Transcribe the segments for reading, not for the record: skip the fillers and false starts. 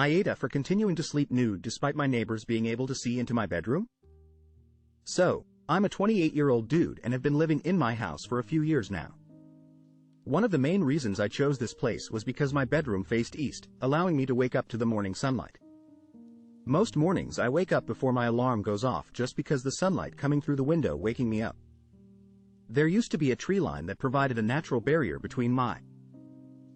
AITA for continuing to sleep nude despite my neighbors being able to see into my bedroom? So, I'm a 28-year-old dude and have been living in my house for a few years now. One of the main reasons I chose this place was because my bedroom faced east, allowing me to wake up to the morning sunlight. Most mornings I wake up before my alarm goes off just because the sunlight coming through the window waking me up. There used to be a tree line that provided a natural barrier between my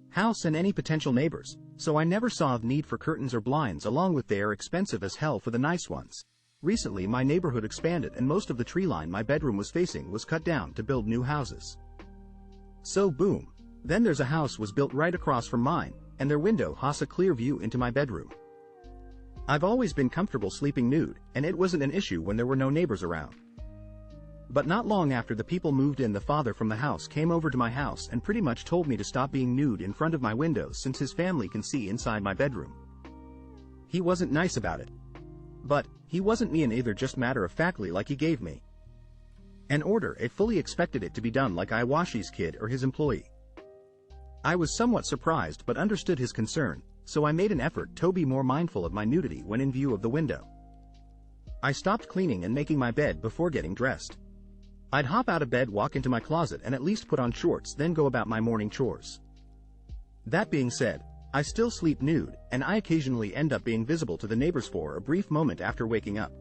house and any potential neighbors, so I never saw the need for curtains or blinds, along with they are expensive as hell for the nice ones. Recently my neighborhood expanded and most of the tree line my bedroom was facing was cut down to build new houses. So boom. Then there's a house was built right across from mine, and their window has a clear view into my bedroom. I've always been comfortable sleeping nude, and it wasn't an issue when there were no neighbors around. But not long after the people moved in, the father from the house came over to my house and pretty much told me to stop being nude in front of my windows since his family can see inside my bedroom. He wasn't nice about it. But he wasn't mean either, just matter-of-factly like he gave me an order. I fully expected it to be done like I was his kid or his employee. I was somewhat surprised but understood his concern, so I made an effort to be more mindful of my nudity when in view of the window. I stopped cleaning and making my bed before getting dressed. I'd hop out of bed, walk into my closet and at least put on shorts, then go about my morning chores. That being said, I still sleep nude, and I occasionally end up being visible to the neighbors for a brief moment after waking up.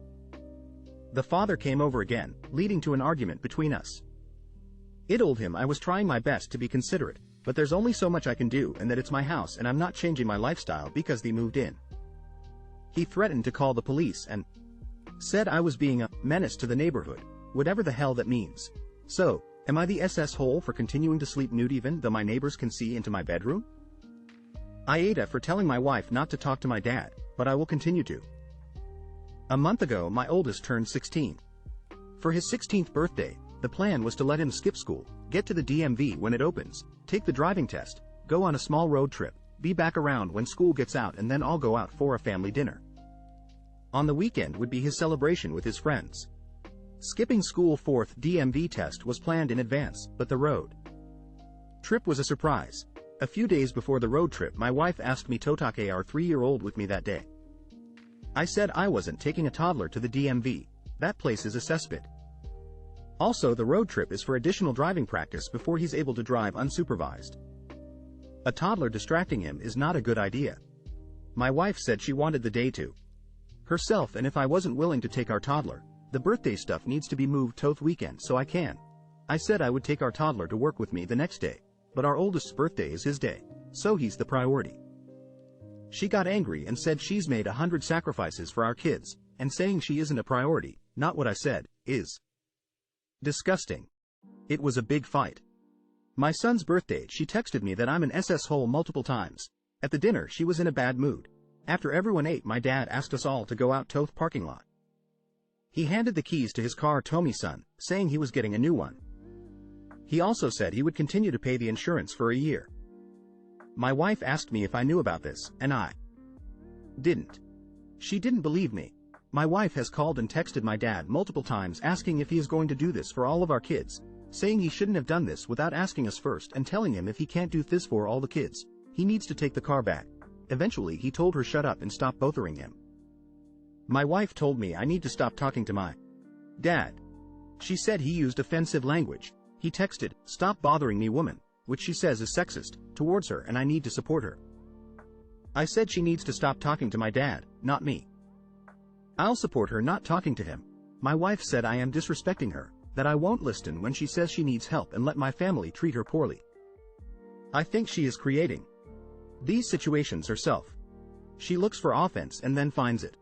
The father came over again, leading to an argument between us. I told him I was trying my best to be considerate, but there's only so much I can do and that it's my house and I'm not changing my lifestyle because they moved in. He threatened to call the police and said I was being a menace to the neighborhood, whatever the hell that means. So, am I the Asshole for continuing to sleep nude even though my neighbors can see into my bedroom? AITA for telling my wife not to talk to my dad, but I will continue to. A month ago my oldest turned 16. For his 16th birthday, the plan was to let him skip school, get to the DMV when it opens, take the driving test, go on a small road trip, be back around when school gets out, and then all go out for a family dinner. On the weekend would be his celebration with his friends. Skipping school 4th DMV test was planned in advance, but the road trip was a surprise. A few days before the road trip my wife asked me to take our 3-year-old with me that day. I said I wasn't taking a toddler to the DMV, that place is a cesspit. Also, the road trip is for additional driving practice before he's able to drive unsupervised. A toddler distracting him is not a good idea. My wife said she wanted the day to herself, and if I wasn't willing to take our toddler, the birthday stuff needs to be moved to the weekend so I can. I said I would take our toddler to work with me the next day, but our oldest's birthday is his day, so he's the priority. She got angry and said she's made 100 sacrifices for our kids, and saying she isn't a priority, not what I said, is disgusting. It was a big fight. My son's birthday, she texted me that I'm an asshole multiple times. At the dinner she was in a bad mood. After everyone ate, my dad asked us all to go out to the parking lot. He handed the keys to his car to me son, saying he was getting a new one. He also said he would continue to pay the insurance for a year. My wife asked me if I knew about this, and I didn't. She didn't believe me. My wife has called and texted my dad multiple times asking if he is going to do this for all of our kids, saying he shouldn't have done this without asking us first, and telling him if he can't do this for all the kids, he needs to take the car back. Eventually he told her shut up and stop bothering him. My wife told me I need to stop talking to my dad. She said he used offensive language. He texted, "Stop bothering me, woman," which she says is sexist, towards her, and I need to support her. I said she needs to stop talking to my dad, not me. I'll support her not talking to him. My wife said I am disrespecting her, that I won't listen when she says she needs help and let my family treat her poorly. I think she is creating these situations herself. She looks for offense and then finds it.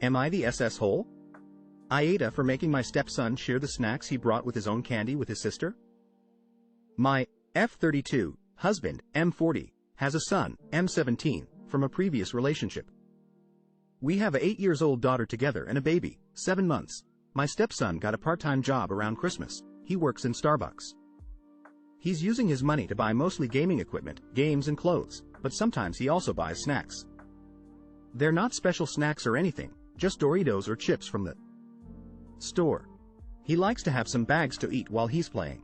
Am I the asshole? AITA for making my stepson share the snacks he brought with his own candy with his sister? My F32 husband, M40, has a son, M17, from a previous relationship. We have a 8-year-old daughter together and a baby, 7 months. My stepson got a part-time job around Christmas. He works in Starbucks. He's using his money to buy mostly gaming equipment, games and clothes, but sometimes he also buys snacks. They're not special snacks or anything, just Doritos or chips from the store. He likes to have some bags to eat while he's playing.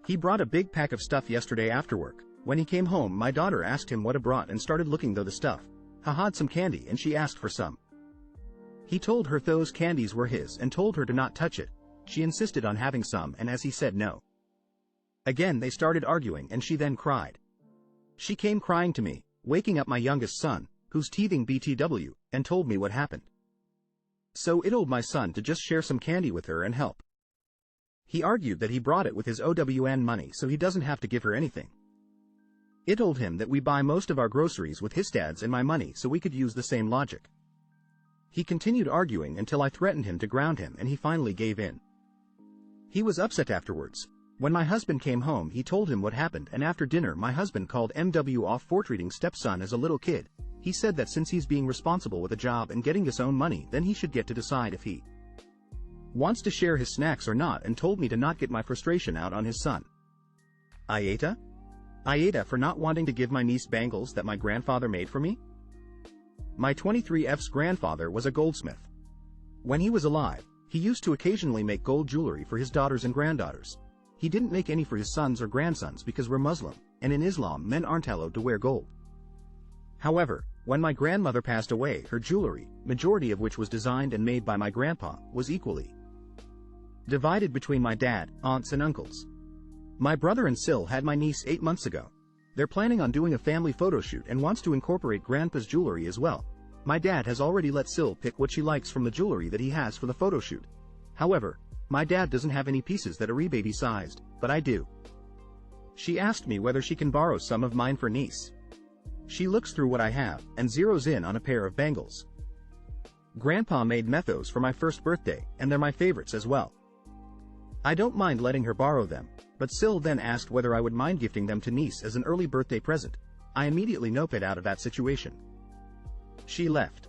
He brought a big pack of stuff yesterday after work. When he came home, my daughter asked him what he brought and started looking through the stuff. had some candy and she asked for some. He told her those candies were his and told her to not touch it. She insisted on having some, and as he said no. Again they started arguing and she then cried. She came crying to me, waking up my youngest son, who's teething BTW, and told me what happened. So I told my son to just share some candy with her and help. He argued that he brought it with his OWN money so he doesn't have to give her anything. I told him that we buy most of our groceries with his dad's and my money so we could use the same logic. He continued arguing until I threatened him to ground him and he finally gave in. He was upset afterwards. When my husband came home he told him what happened, and after dinner my husband called MW off for treating stepson as a little kid. He said that since he's being responsible with a job and getting his own money, then he should get to decide if he wants to share his snacks or not, and told me to not get my frustration out on his son. AITA? AITA for not wanting to give my niece bangles that my grandfather made for me? My 23F's grandfather was a goldsmith. When he was alive, he used to occasionally make gold jewelry for his daughters and granddaughters. He didn't make any for his sons or grandsons because we're Muslim, and in Islam men aren't allowed to wear gold. However, when my grandmother passed away, her jewelry, majority of which was designed and made by my grandpa, was equally divided between my dad, aunts and uncles. My brother and Sil had my niece 8 months ago. They're planning on doing a family photo shoot and wants to incorporate grandpa's jewelry as well. My dad has already let Sil pick what she likes from the jewelry that he has for the photo shoot. However, my dad doesn't have any pieces that are baby sized, but I do. She asked me whether she can borrow some of mine for niece. She looks through what I have and zeroes in on a pair of bangles. Grandpa made methos for my first birthday, and they're my favorites as well. I don't mind letting her borrow them, but Sil then asked whether I would mind gifting them to niece as an early birthday present. I immediately noped out of that situation. She left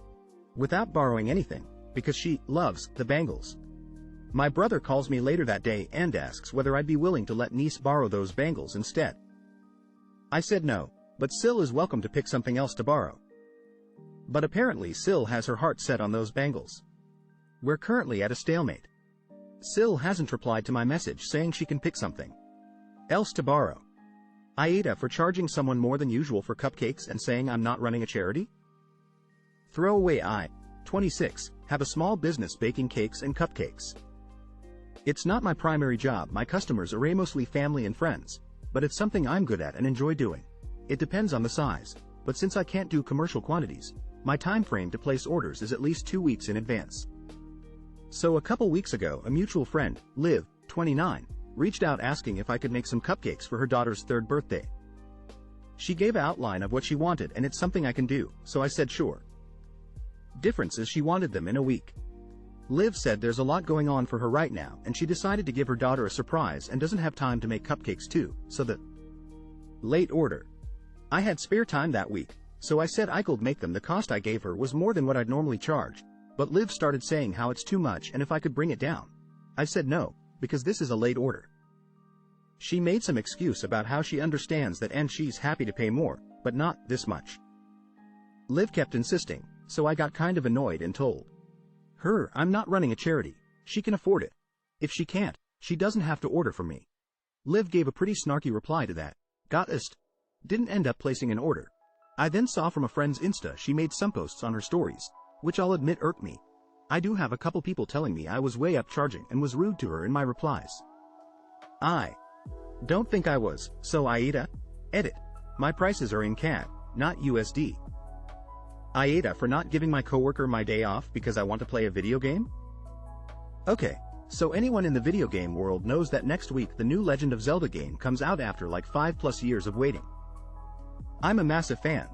without borrowing anything, because she loves the bangles. My brother calls me later that day and asks whether I'd be willing to let niece borrow those bangles instead. I said no, but Sil is welcome to pick something else to borrow. But apparently Sil has her heart set on those bangles. We're currently at a stalemate. Sil hasn't replied to my message saying she can pick something else to borrow. AITA for charging someone more than usual for cupcakes and saying I'm not running a charity? Throwaway I, 26, have a small business baking cakes and cupcakes. It's not my primary job, my customers are mostly family and friends, but it's something I'm good at and enjoy doing. It depends on the size, but since I can't do commercial quantities, my time frame to place orders is at least 2 weeks in advance. So a couple weeks ago a mutual friend, Liv, 29, reached out asking if I could make some cupcakes for her daughter's 3rd birthday. She gave an outline of what she wanted and it's something I can do, so I said sure. Difference is she wanted them in a week. Liv said there's a lot going on for her right now and she decided to give her daughter a surprise and doesn't have time to make cupcakes too, so the late order. I had spare time that week, so I said I could make them. The cost I gave her was more than what I'd normally charge, but Liv started saying how it's too much and if I could bring it down. I said no, because this is a late order. She made some excuse about how she understands that and she's happy to pay more, but not this much. Liv kept insisting, so I got kind of annoyed and told her I'm not running a charity, she can afford it. If she can't, she doesn't have to order from me. Liv gave a pretty snarky reply to that. Didn't end up placing an order. I then saw from a friend's Insta she made some posts on her stories, which I'll admit irked me. I do have a couple people telling me I was way up charging and was rude to her in my replies. I don't think I was, so AITA? Edit. My prices are in CAD, not USD. AITA for not giving my coworker my day off because I want to play a video game? Okay, so anyone in the video game world knows that next week the new Legend of Zelda game comes out after like 5+ years of waiting. I'm a massive fan.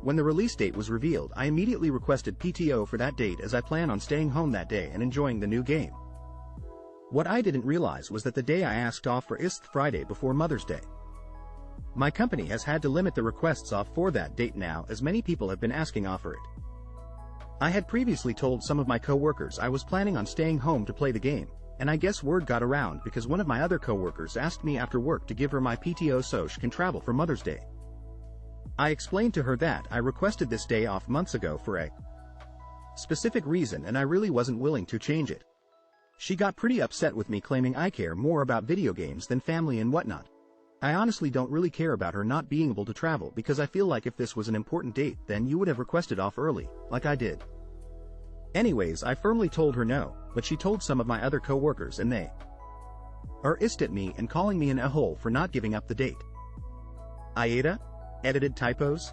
When the release date was revealed, I immediately requested PTO for that date as I plan on staying home that day and enjoying the new game. What I didn't realize was that the day I asked off for is Friday before Mother's Day. My company has had to limit the requests off for that date now as many people have been asking off for it. I had previously told some of my co-workers I was planning on staying home to play the game, and I guess word got around because one of my other co-workers asked me after work to give her my PTO so she can travel for Mother's Day. I explained to her that I requested this day off months ago for a specific reason and I really wasn't willing to change it. She got pretty upset with me claiming I care more about video games than family and whatnot. I honestly don't really care about her not being able to travel because I feel like if this was an important date then you would have requested off early, like I did. Anyways, I firmly told her no, but she told some of my other co-workers and they are pissed at me and calling me an a-hole for not giving up the date. AITA? Edited typos?